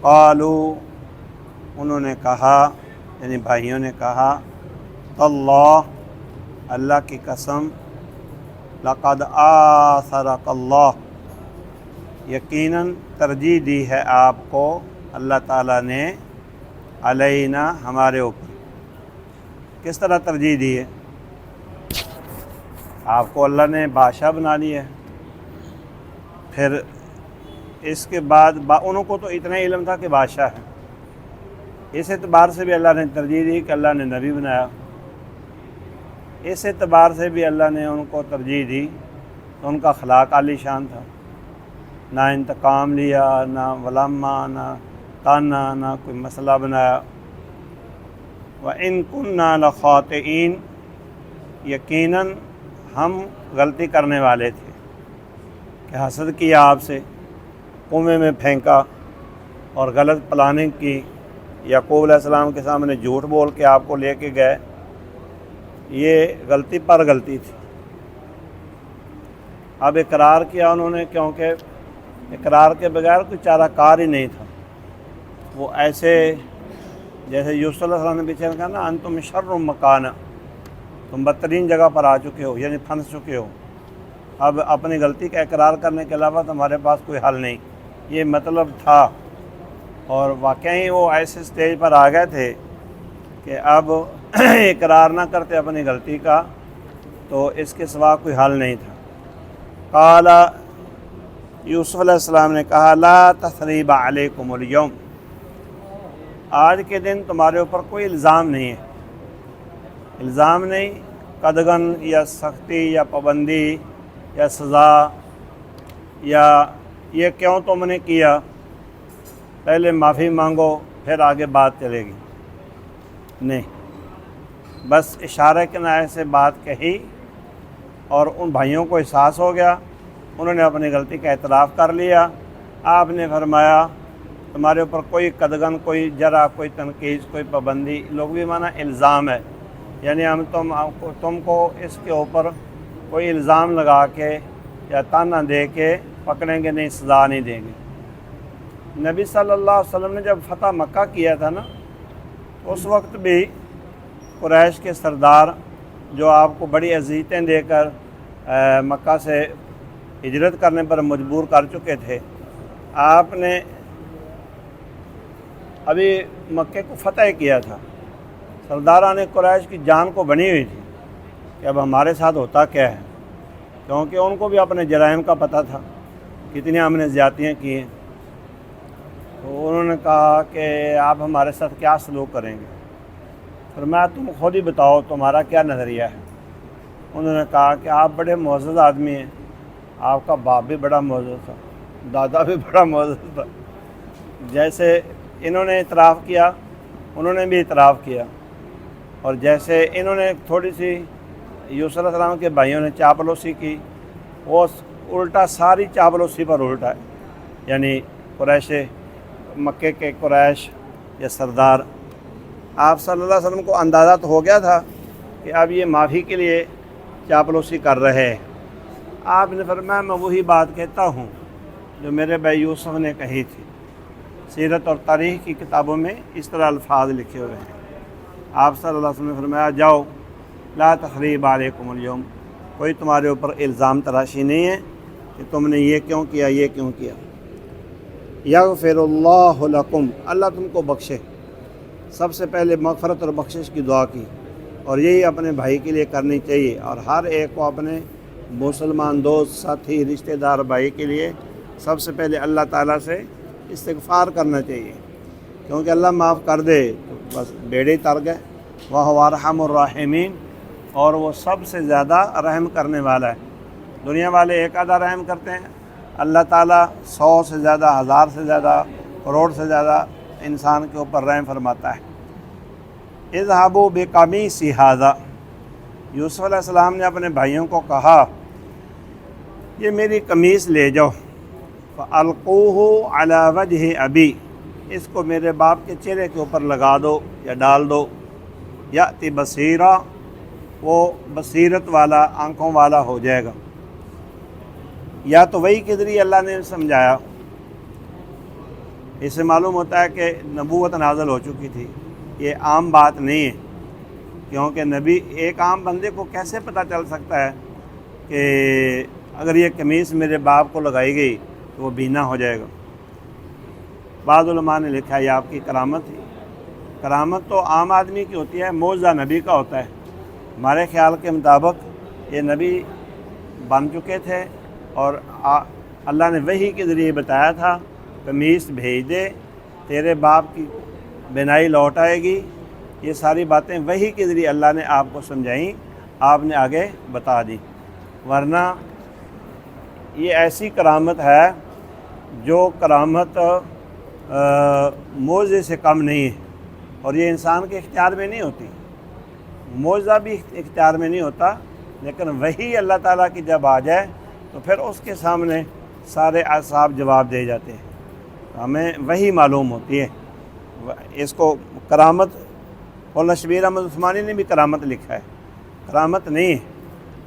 قالو انہوں نے کہا، یعنی بھائیوں نے کہا، اللہ کی قسم، لقد آثرک اللہ، یقیناً ترجیح دی ہے آپ کو اللہ تعالیٰ نے، علینا ہمارے اوپر۔ کس طرح ترجیح دی ہے؟ آپ کو اللہ نے بادشاہ بنا لیا ہے، پھر اس کے بعد انہوں کو تو اتنا علم تھا کہ بادشاہ ہے، اس اعتبار سے بھی اللہ نے ترجیح دی کہ اللہ نے نبی بنایا، اس اعتبار سے بھی اللہ نے ان کو ترجیح دی تو ان کا اخلاق عالی شان تھا، نہ انتقام لیا، نہ ولامہ، نہ تانا، نہ کوئی مسئلہ بنایا۔ وَإِن كُنَّا لَخَاطِئِينَ، یقیناً ہم غلطی کرنے والے تھے کہ حسد کیا آپ سے، کنویں میں پھینکا اور غلط پلاننگ کی، یعقوب علیہ السلام کے سامنے جھوٹ بول کے آپ کو لے کے گئے، یہ غلطی پر غلطی تھی۔ اب اقرار کیا انہوں نے، کیونکہ اقرار کے بغیر کوئی چارہ کار ہی نہیں تھا۔ وہ ایسے جیسے یوسف علیہ السلام نے پیچھے کہا نا، انتم شر مکانا، تم بدترین جگہ پر آ چکے ہو، یعنی پھنس چکے ہو، اب اپنی غلطی کا اقرار کرنے کے علاوہ تمہارے پاس کوئی حل نہیں، یہ مطلب تھا۔ اور واقعی وہ ایسے سٹیج پر آ گئے تھے کہ اب اقرار نہ کرتے اپنی غلطی کا تو اس کے سوا کوئی حل نہیں تھا۔ قال، یوسف علیہ السلام نے کہا، لا تثریب علیکم اليوم، آج کے دن تمہارے اوپر کوئی الزام نہیں ہے، الزام نہیں، قدغن یا سختی یا پابندی یا سزا یا یہ کیوں تم نے کیا، پہلے معافی مانگو پھر آگے بات چلے گی، نہیں، بس اشارے کنایے سے بات کہی اور ان بھائیوں کو احساس ہو گیا، انہوں نے اپنی غلطی کا اعتراف کر لیا۔ آپ نے فرمایا تمہارے اوپر کوئی قدغن، کوئی جرح، کوئی تنقید، کوئی پابندی، لوگ بھی مانا الزام ہے، یعنی ہم تم کو اس کے اوپر کوئی الزام لگا کے یا تانا دے کے پکڑیں گے نہیں، سزا نہیں دیں گے۔ نبی صلی اللہ علیہ وسلم نے جب فتح مکہ کیا تھا نا، اس وقت بھی قریش کے سردار جو آپ کو بڑی اذیتیں دے کر مکہ سے ہجرت کرنے پر مجبور کر چکے تھے، آپ نے ابھی مکے کو فتح کیا تھا، سرداران قریش کی جان کو بنی ہوئی تھی کہ اب ہمارے ساتھ ہوتا کیا ہے، کیونکہ ان کو بھی اپنے جرائم کا پتہ تھا، کتنی ہم نے زیادتیاں کی ہیں۔ تو انہوں نے کہا کہ آپ ہمارے ساتھ کیا سلوک کریں گے؟ فرمایا تم خود ہی بتاؤ تمہارا کیا نظریہ ہے۔ انہوں نے کہا کہ آپ بڑے معزز آدمی ہیں، آپ کا باپ بھی بڑا معزز تھا، دادا بھی بڑا معزز تھا۔ جیسے انہوں نے اعتراف کیا انہوں نے بھی اعتراف کیا، اور جیسے انہوں نے تھوڑی سی یوسف علیہ السلام کے بھائیوں نے چاپلوسی کی، وہ الٹا ساری چاپلوسی پر الٹا ہے، یعنی قریش، مکے کے قریش یا سردار۔ آپ صلی اللہ علیہ وسلم کو اندازہ تو ہو گیا تھا کہ اب یہ معافی کے لیے چاپلوسی کر رہے ہیں۔ آپ نے فرمایا میں وہی بات کہتا ہوں جو میرے بھائی یوسف نے کہی تھی۔ سیرت اور تاریخ کی کتابوں میں اس طرح الفاظ لکھے ہوئے ہیں۔ آپ صلی اللہ علیہ وسلم نے فرمایا جاؤ، لا تثریب علیکم اليوم، کوئی تمہارے اوپر الزام تراشی نہیں ہے کہ تم نے یہ کیوں کیا، یہ کیوں کیا۔ یغفر اللہ لکم، اللہ تم کو بخشے۔ سب سے پہلے مغفرت اور بخشش کی دعا کی، اور یہی اپنے بھائی کے لیے کرنی چاہیے، اور ہر ایک کو اپنے مسلمان دوست، ساتھی، رشتہ دار بھائی کے لیے سب سے پہلے اللہ تعالیٰ سے استغفار کرنا چاہیے، کیونکہ اللہ معاف کر دے تو بس بیڑے تر گئے۔ وَهُوَ أَرْحَمُ الرَّاحِمِينَ، اور وہ سب سے زیادہ رحم کرنے والا ہے۔ دنیا والے ایک آدھا رحم کرتے ہیں، اللہ تعالیٰ 100 سے زیادہ، 1000 سے زیادہ، کروڑ سے زیادہ انسان کے اوپر رحم فرماتا ہے۔ اذهبوا بقمیصی ھذا، یوسف علیہ السلام نے اپنے بھائیوں کو کہا یہ میری قمیص لے جاؤ، فَأَلْقُوهُ عَلَى وَجْهِ أَبِي، اس کو میرے باپ کے چہرے کے اوپر لگا دو یا ڈال دو، یأتی بصیرا، وہ بصیرت والا، آنکھوں والا ہو جائے گا۔ یا تو وہی کے ذریعے اللہ نے سمجھایا، اس سے معلوم ہوتا ہے کہ نبوت نازل ہو چکی تھی، یہ عام بات نہیں ہے، کیونکہ نبی ایک عام بندے کو کیسے پتہ چل سکتا ہے کہ اگر یہ قمیص میرے باپ کو لگائی گئی تو وہ بینا ہو جائے گا۔ بعض علماء نے لکھا ہے یہ آپ کی کرامت تھی۔ کرامت تو عام آدمی کی ہوتی ہے، معجزہ نبی کا ہوتا ہے۔ ہمارے خیال کے مطابق یہ نبی بن چکے تھے اور اللہ نے وحی کے ذریعے بتایا تھا قمیص بھیج دے، تیرے باپ کی بینائی لوٹ آئے گی۔ یہ ساری باتیں وحی کے ذریعے اللہ نے آپ کو سمجھائیں، آپ نے آگے بتا دی، ورنہ یہ ایسی کرامت ہے جو کرامت معجزے سے کم نہیں ہے، اور یہ انسان کے اختیار میں نہیں ہوتی۔ معجزہ بھی اختیار میں نہیں ہوتا، لیکن وحی اللہ تعالیٰ کی جب آ جائے تو پھر اس کے سامنے سارے اعصاب جواب دے جاتے ہیں، ہمیں وحی معلوم ہوتی ہے۔ اس کو کرامت، مولانا شبیر احمد عثمانی نے بھی کرامت لکھا ہے، کرامت نہیں ہے۔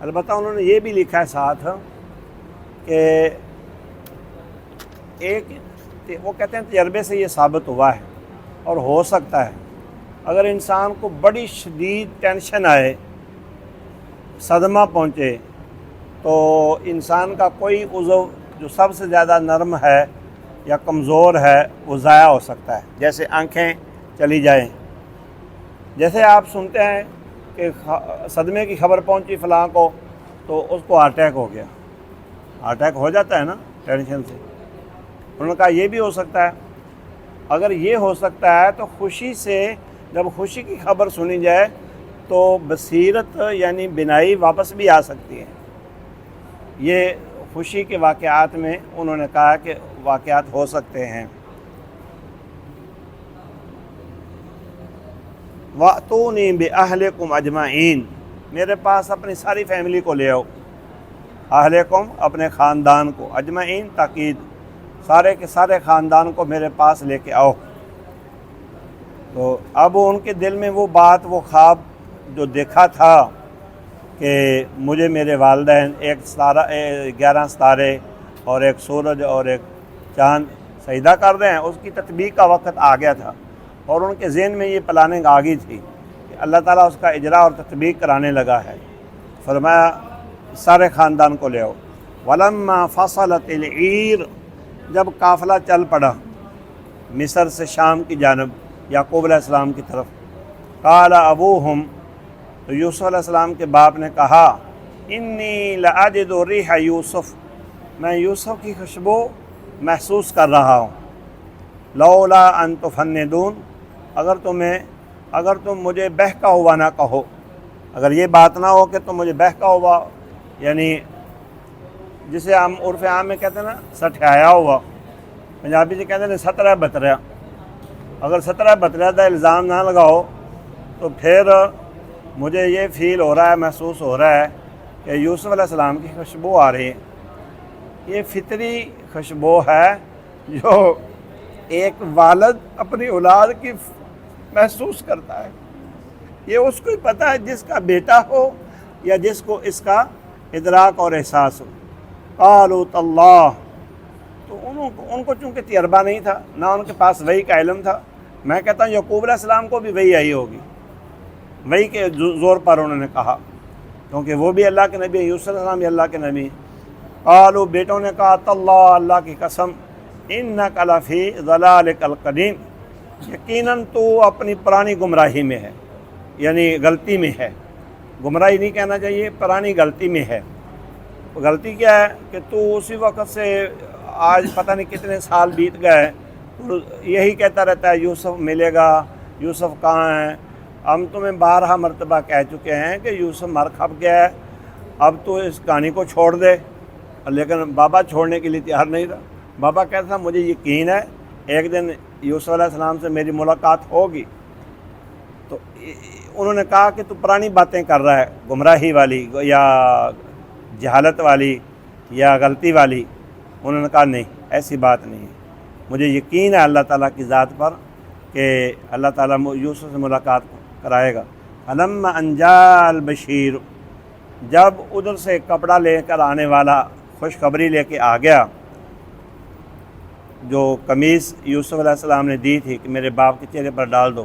البتہ انہوں نے یہ بھی لکھا ہے ساتھ کہ وہ کہتے ہیں تجربے سے یہ ثابت ہوا ہے اور ہو سکتا ہے اگر انسان کو بڑی شدید ٹینشن آئے، صدمہ پہنچے، تو انسان کا کوئی عضو جو سب سے زیادہ نرم ہے یا کمزور ہے وہ ضائع ہو سکتا ہے، جیسے آنکھیں چلی جائیں۔ جیسے آپ سنتے ہیں کہ صدمے کی خبر پہنچی فلاں کو تو اس کو ہارٹ اٹیک ہو گیا، ہارٹ اٹیک ہو جاتا ہے نا ٹینشن سے۔ انہوں نے کہا یہ بھی ہو سکتا ہے۔ اگر یہ ہو سکتا ہے تو خوشی سے، جب خوشی کی خبر سنی جائے تو بصیرت یعنی بینائی واپس بھی آ سکتی ہے۔ یہ خوشی کے واقعات میں انہوں نے کہا کہ واقعات ہو سکتے ہیں۔ وَأْتُونِي بِأَهْلِكُمْ أَجْمَعِينَ، میرے پاس اپنی ساری فیملی کو لے آؤ، اہلکم اپنے خاندان کو، اجمعین تاکید، سارے کے سارے خاندان کو میرے پاس لے کے آؤ۔ تو اب ان کے دل میں وہ بات، وہ خواب جو دیکھا تھا کہ مجھے میرے والدین 11 ستارے اور ایک سورج اور ایک چاند سجدہ کر رہے ہیں، اس کی تطبیق کا وقت آ گیا تھا، اور ان کے ذہن میں یہ پلاننگ آ گئی تھی کہ اللہ تعالیٰ اس کا اجرا اور تطبیق کرانے لگا ہے۔ فرمایا سارے خاندان کو لے آؤ۔ وَلَمَّا فَصَلَتِ الْعِيرُ، جب قافلہ چل پڑا مصر سے شام کی جانب، یعقوب علیہ السلام کی طرف، قال ابوہم، تو یوسف علیہ السلام کے باپ نے کہا، انی لأجد ریح یوسف، میں یوسف کی خوشبو محسوس کر رہا ہوں، لولا ان تفندون، اگر تم مجھے بہکا ہوا نہ کہو، اگر یہ بات نہ ہو کہ تم مجھے بہکا ہوا، یعنی جسے ہم عرف عام میں کہتے ہیں نا سٹھایا ہوا، پنجابی سے کہتے ہیں سترہ بتریا، اگر سترہ بتریا کا الزام نہ لگاؤ تو پھر مجھے یہ فیل ہو رہا ہے، محسوس ہو رہا ہے کہ یوسف علیہ السلام کی خوشبو آ رہی ہے۔ یہ فطری خوشبو ہے جو ایک والد اپنی اولاد کی محسوس کرتا ہے، یہ اس کو ہی پتہ ہے جس کا بیٹا ہو یا جس کو اس کا ادراک اور احساس ہو۔ قالوا تاللہ، تو ان کو چونکہ تجربہ نہیں تھا، نہ ان کے پاس وحی کا علم تھا، میں کہتا ہوں یعقوب علیہ السلام کو بھی وحی آئی ہوگی، وحی کے زور پر انہوں نے کہا، کیونکہ وہ بھی اللہ کے نبی ہیں، یوسف علیہ السلام بھی اللہ کے نبی ہیں۔ قالوا، بیٹوں نے کہا، تاللہ، اللہ کی قسم، انک لفی ضلالک القدیم، یقیناً تو اپنی پرانی گمراہی میں ہے، یعنی غلطی میں ہے، گمراہی نہیں کہنا چاہیے، پرانی غلطی میں ہے۔ غلطی کیا ہے کہ تو اسی وقت سے آج پتہ نہیں کتنے سال بیت گئے، یہی کہتا رہتا ہے یوسف ملے گا، یوسف کہاں ہے۔ ہم تمہیں 12 مرتبہ کہہ چکے ہیں کہ یوسف مر کھپ گیا ہے، اب تو اس کہانی کو چھوڑ دے، لیکن بابا چھوڑنے کے لیے تیار نہیں تھا۔ بابا کہتا تھا مجھے یقین ہے ایک دن یوسف علیہ السلام سے میری ملاقات ہوگی۔ تو انہوں نے کہا کہ تو پرانی باتیں کر رہا ہے، گمراہی والی یا جہالت والی یا غلطی والی۔ انہوں نے کہا نہیں، ایسی بات نہیں ہے، مجھے یقین ہے اللہ تعالیٰ کی ذات پر کہ اللہ تعالیٰ یوسف سے ملاقات کرائے گا۔ فلما ان جاء البشیر، جب ادھر سے کپڑا لے کر آنے والا خوشخبری لے کے آ گیا، جو قمیص یوسف علیہ السلام نے دی تھی کہ میرے باپ کے چہرے پر ڈال دو،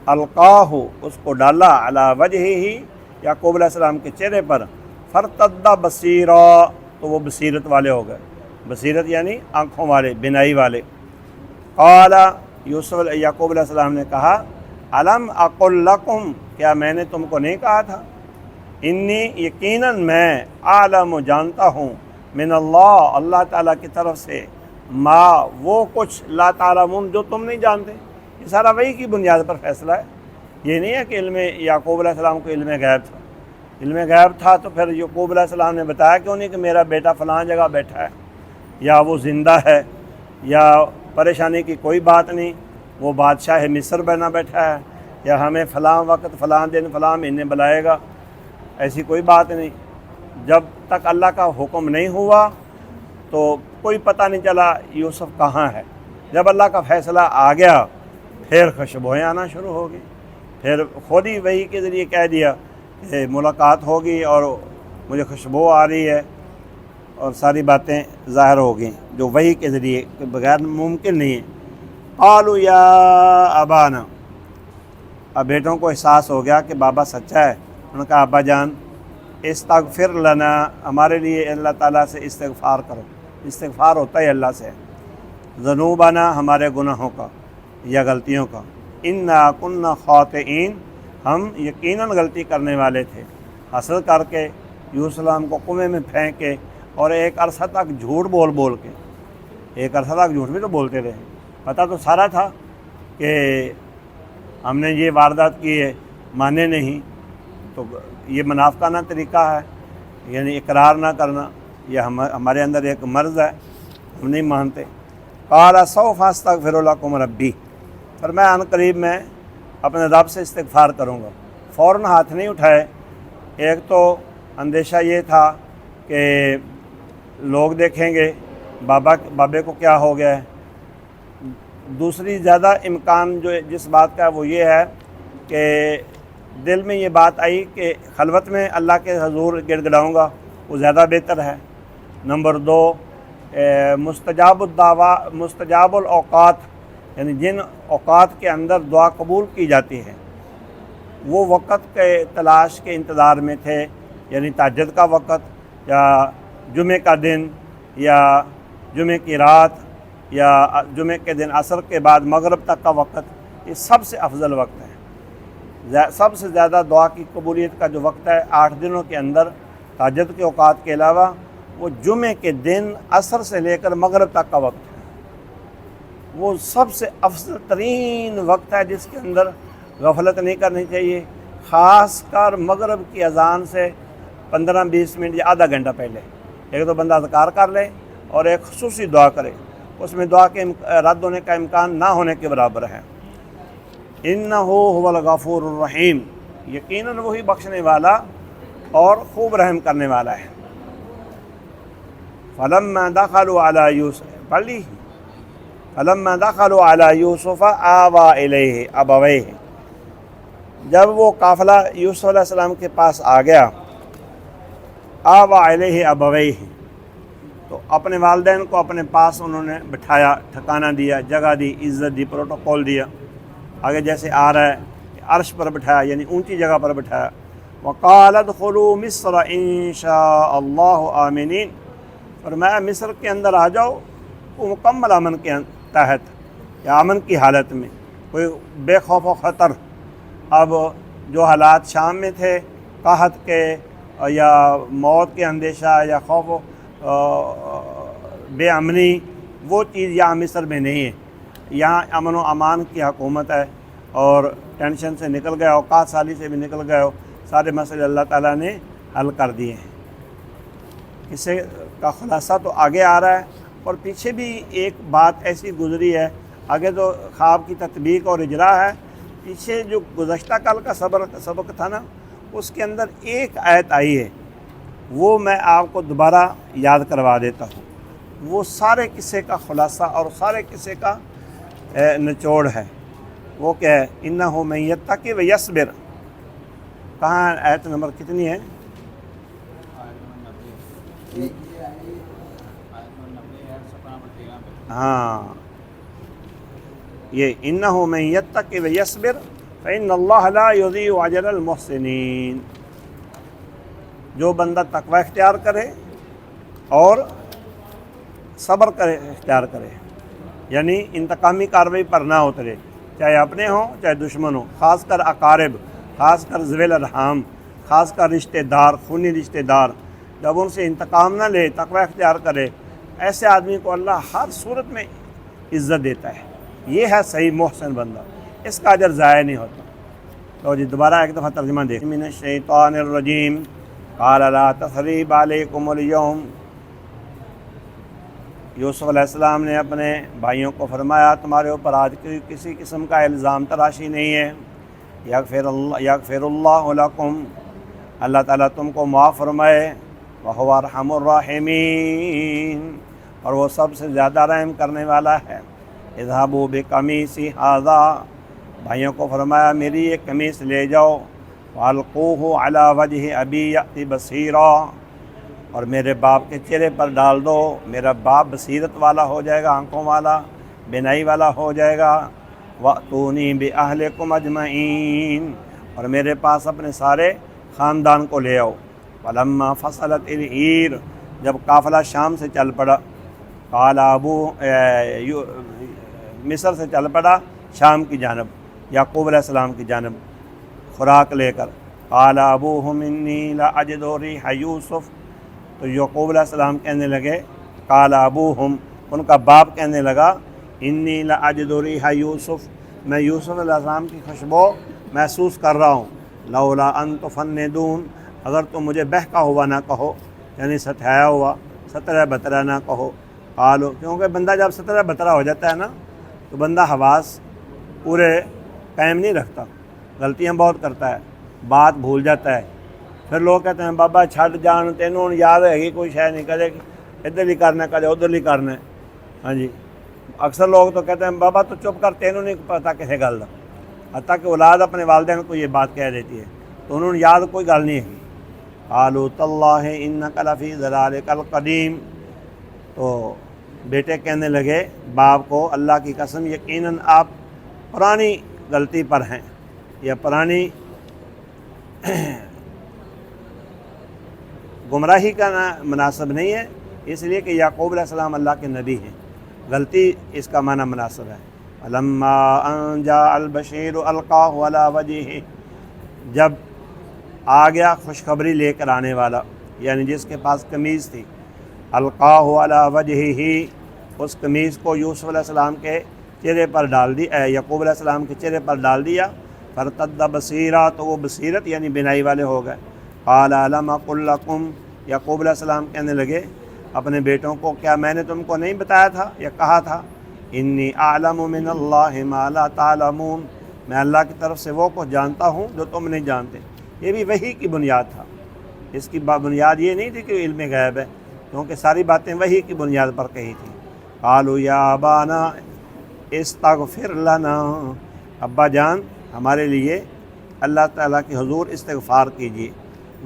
القاہ اس کو ڈالا علی وجہہ یعقوب علیہ السلام کے چہرے پر، فرتد بصیرا تو وہ بصیرت والے ہو گئے، بصیرت یعنی آنکھوں والے، بینائی والے۔ قال یعقوب علیہ السلام نے کہا الم اقل لکم کیا میں نے تم کو نہیں کہا تھا، انی یقیناً میں عالم جانتا ہوں من اللہ تعالیٰ کی طرف سے، ما وہ کچھ لا تعلمون جو تم نہیں جانتے۔ یہ سارا وحی کی بنیاد پر فیصلہ ہے، یہ نہیں ہے کہ علم یعقوب علیہ السلام کو علم غیب تھا۔ علم غیب تھا تو پھر یعقوب علیہ السلام نے بتایا کیوں نہیں کہ میرا بیٹا فلاں جگہ بیٹھا ہے، یا وہ زندہ ہے، یا پریشانی کی کوئی بات نہیں، وہ بادشاہ مصر بنا بیٹھا ہے، یا ہمیں فلاں وقت فلاں دن فلاں مہینے بلائے گا، ایسی کوئی بات نہیں۔ جب تک اللہ کا حکم نہیں ہوا تو کوئی پتہ نہیں چلا یوسف کہاں ہے۔ جب اللہ کا فیصلہ آ گیا پھر خوشبوئیں آنا شروع ہو گئی، پھر خود ہی وحی کے ذریعے کہہ دیا کہ ملاقات ہوگی اور مجھے خوشبو آ رہی ہے، اور ساری باتیں ظاہر ہو گئیں جو وحی کے ذریعے کے بغیر ممکن نہیں ہے۔ قالوا یا ابانا، اب بیٹوں کو احساس ہو گیا کہ بابا سچا ہے۔ انہوں نے کہا ابا جان استغفر لنا، ہمارے لیے اللہ تعالیٰ سے استغفار کرو، استغفار ہوتا ہے اللہ سے، ذنوبنا ہمارے گناہوں کا یا غلطیوں کا، انا کنا خاطئین ہم یقیناً غلطی کرنے والے تھے، حاصل کر کے یوسف السلام کو کنویں میں پھینکے اور ایک عرصہ تک جھوٹ بول کے، ایک عرصہ تک جھوٹ بھی تو بولتے رہے، پتہ تو سارا تھا کہ ہم نے یہ واردات کی ہے، مانے نہیں، تو یہ منافقانہ طریقہ ہے، یعنی اقرار نہ کرنا، یہ ہمارے اندر ایک مرض ہے، ہم نہیں مانتے۔ قال سوف استغفر لکم ربی، فرمایا ان قریب میں اپنے رب سے استغفار کروں گا۔ فوراً ہاتھ نہیں اٹھائے، ایک تو اندیشہ یہ تھا کہ لوگ دیکھیں گے بابے کو کیا ہو گیا ہے، دوسری زیادہ امکان جو جس بات کا وہ یہ ہے کہ دل میں یہ بات آئی کہ خلوت میں اللہ کے حضور گڑ گڑاؤں گا، وہ زیادہ بہتر ہے۔ نمبر 2 مستجاب الاوقات، یعنی جن اوقات کے اندر دعا قبول کی جاتی ہے وہ وقت کے تلاش کے انتظار میں تھے، یعنی تہجد کا وقت، یا جمعہ کا دن، یا جمعہ کی رات، یا جمعہ کے دن عصر کے بعد مغرب تک کا وقت، یہ سب سے افضل وقت ہے۔ سب سے زیادہ دعا کی قبولیت کا جو وقت ہے 8 دنوں کے اندر تہجد کے اوقات کے علاوہ، وہ جمعہ کے دن عصر سے لے کر مغرب تک کا وقت ہے۔ وہ سب سے افضل ترین وقت ہے جس کے اندر غفلت نہیں کرنی چاہیے، خاص کر مغرب کی اذان سے 15-20 منٹ یا آدھا گھنٹہ پہلے ایک تو بندہ اذکار کر لے اور ایک خصوصی دعا کرے، اس میں دعا کے رد ہونے کا امکان نہ ہونے کے برابر ہے۔ انہ هو الغفور الرحیم، یقیناً وہی بخشنے والا اور خوب رحم کرنے والا ہے۔ فلما دخلوا علی یوسف، پڑھ لی، فلما دخلوا علی یوسف آویٰ الیہ ابویہ، جب وہ قافلہ یوسف علیہ السلام کے پاس آ گیا، آویٰ الیہ ابویہ، تو اپنے والدین کو اپنے پاس انہوں نے بٹھایا، ٹھکانہ دیا، جگہ دی، عزت دی، پروٹوکول دیا۔ آگے جیسے آ رہا ہے کہ عرش پر بٹھایا، یعنی اونچی جگہ پر بٹھایا۔ وقال ادخلوا مصر ان شاء اللہ آمنین، فرمایا مصر کے اندر آ جاؤ وہ مکمل امن کے تحت، یا امن کی حالت میں، کوئی بے خوف و خطر۔ اب جو حالات شام میں تھے قحط کے یا موت کے اندیشہ یا خوف و بے امنی، وہ چیز یہاں مصر میں نہیں ہے، یہاں امن و امان کی حکومت ہے، اور ٹینشن سے نکل گئے ہو، اوقات سالی سے بھی نکل گئے ہو، سارے مسئلے اللہ تعالیٰ نے حل کر دیے ہیں۔ قصے کا خلاصہ تو آگے آ رہا ہے، اور پیچھے بھی ایک بات ایسی گزری ہے، آگے تو خواب کی تطبیق اور اجرا ہے، پیچھے جو گزشتہ کل کا سبق تھا نا، اس کے اندر ایک آیت آئی ہے، وہ میں آپ کو دوبارہ یاد کروا دیتا ہوں۔ وہ سارے قصے کا خلاصہ اور سارے قصے کا نچوڑ ہے۔ وہ کیا ہے؟ انہ من یتقی و یصبر، کہاں آیت نمبر کتنی ہے؟ ہاں یہ انہ من یتق ویصبر فإن اللہ لا یضیع اجر المحسنین، جو بندہ تقوی اختیار کرے اور صبر کرے اختیار کرے، یعنی انتقامی کارروائی پر نہ اترے، چاہے اپنے ہوں چاہے دشمن ہوں، خاص کر اقارب، خاص کر ذوی الارحام، خاص کر رشتہ دار، خونی رشتہ دار، جب ان سے انتقام نہ لے، تقوی اختیار کرے، ایسے آدمی کو اللہ ہر صورت میں عزت دیتا ہے۔ یہ ہے صحیح محسن بندہ، اس کا اجر ضائع نہیں ہوتا۔ تو جی دوبارہ ایک دفعہ ترجمہ دیکھ، من الشیطان الرجیم قال لا تثریب علیکم اليوم، یوسف علیہ السلام نے اپنے بھائیوں کو فرمایا تمہارے اوپر آج کسی قسم کا الزام تراشی نہیں ہے، یغفر اللہ لکم، اللہ تعالیٰ تم کو معاف فرمائے، وہو ارحم الراحمین، اور وہ سب سے زیادہ رحم کرنے والا ہے۔ اذهبوا بقمیصی ھذا، بھائیوں کو فرمایا میری یہ قمیص لے جاؤ، والقوہ علی وجہ ابی یأت بصیرا، اور میرے باپ کے چہرے پر ڈال دو، میرا باپ بصیرت والا ہو جائے گا، آنکھوں والا، بینائی والا ہو جائے گا۔ وَأْتُونِي بِأَهْلِكُمْ أَجْمَعِينَ، اور میرے پاس اپنے سارے خاندان کو لے آؤ۔ فَلَمَّا فَصَلَتِ الْعِيرُ، جب قافلہ شام سے چل پڑا، قال ابو مصر سے چل پڑا شام کی جانب، یعقوب علیہ السلام کی جانب خوراک لے کر، قال ابوہم انی لأجد ریح یوسف، تو یعقوب علیہ السلام کہنے لگے، قال ابوہم، ان کا باپ کہنے لگا، انی لأجد ریح یوسف، میں یوسف علیہ السلام کی خوشبو محسوس کر رہا ہوں، لولا ان تفندون، اگر تم مجھے بہکا ہوا نہ کہو، یعنی ستایا ہوا، سترہ بترا نہ کہو، قالو، کیونکہ بندہ جب سترہ بترا ہو جاتا ہے نا تو بندہ حواس پورے قائم نہیں رکھتا، غلطیاں بہت کرتا ہے، بات بھول جاتا ہے، پھر لوگ کہتے ہیں بابا چھڈ جان، تینوں یاد ہے گی کوئی شے نہیں، کدے ادھر ہی کرنا کدے ادھر ہی کرنا ہے۔ ہاں جی، اکثر لوگ تو کہتے ہیں بابا تو چپ کر، تینوں نہیں پتہ کسی گل کا، حتیٰ کہ اولاد اپنے والدین کو یہ بات کہہ دیتی ہے، تو انہوں نے یاد کوئی گل نہیں ہے۔ قالوا تاللہ انک لفی ضلالک القدیم، تو بیٹے کہنے لگے باپ کو، اللہ کی قسم یقیناً آپ پرانی غلطی پر ہیں، یا پرانی گمراہی کا مناسب نہیں ہے، اس لیے کہ یعقوب علیہ السلام اللہ کے نبی ہیں، غلطی اس کا معنی مناسب ہے۔ فلما ان جاء البشیر القاہ علی وجہہ، جب آ گیا خوشخبری لے کر آنے والا، یعنی جس کے پاس قمیض تھی، القاہ علی وجہہ، اس قمیض کو یوسف علیہ السلام کے چہرے پر ڈال دی، یعقوب علیہ السلام کے چہرے پر ڈال دیا، فرتد بصیرا، تو وہ بصیرت یعنی بینائی والے ہو گئے۔ قال الم اقل لکم، یعقوب علیہ السلام کہنے لگے اپنے بیٹوں کو، کیا میں نے تم کو نہیں بتایا تھا یا کہا تھا، انی اعلم من اللہ ما لا تعلمون، میں اللہ کی طرف سے وہ کچھ جانتا ہوں جو تم نہیں جانتے۔ یہ بھی وحی کی بنیاد تھا، اس کی بنیاد یہ نہیں تھی کہ علم غیب ہے، کیونکہ ساری باتیں وحی کی بنیاد پر کہی تھیں۔ قالوا یا ابانا استغفر لنا، ابا جان ہمارے لیے اللہ تعالیٰ کے حضور استغفار کیجیے،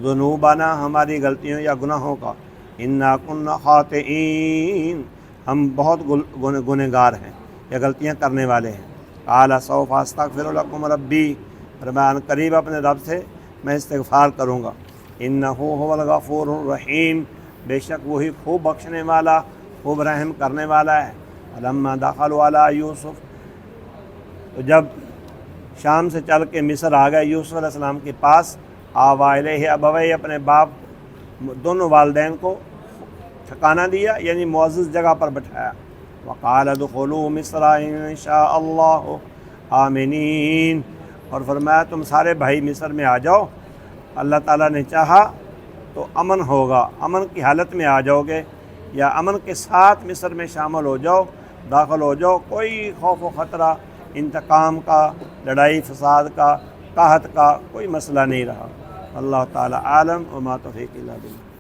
ذنوبنا، ہماری غلطیوں یا گناہوں کا، انا کنا خاطئین، ہم بہت گنہگار ہیں یا غلطیاں کرنے والے ہیں۔ قال سوف استغفر لکم ربی، فرمایا قریب اپنے رب سے میں استغفار کروں گا، انہ هو الغفور الرحیم، بے شک وہی خوب بخشنے والا، خوب رحم کرنے والا ہے۔ فلما دخلوا علی یوسف، تو جب شام سے چل کے مصر آ گئے یوسف علیہ السلام کے پاس، آوا الیہ ابویہ، اپنے باپ دونوں والدین کو ٹھکانہ دیا، یعنی معزز جگہ پر بٹھایا۔ وقال ادخلوا مصر ان شاء اللہ آمنین، اور فرمایا تم سارے بھائی مصر میں آ جاؤ، اللہ تعالیٰ نے چاہا تو امن ہوگا، امن کی حالت میں آ جاؤ گے، یا امن کے ساتھ مصر میں شامل ہو جاؤ، داخل ہو جاؤ، کوئی خوف و خطرہ انتقام کا، لڑائی فساد کا، قحط کا کوئی مسئلہ نہیں رہا۔ اللہ تعالیٰ عالم وما توفیق الا باللہ۔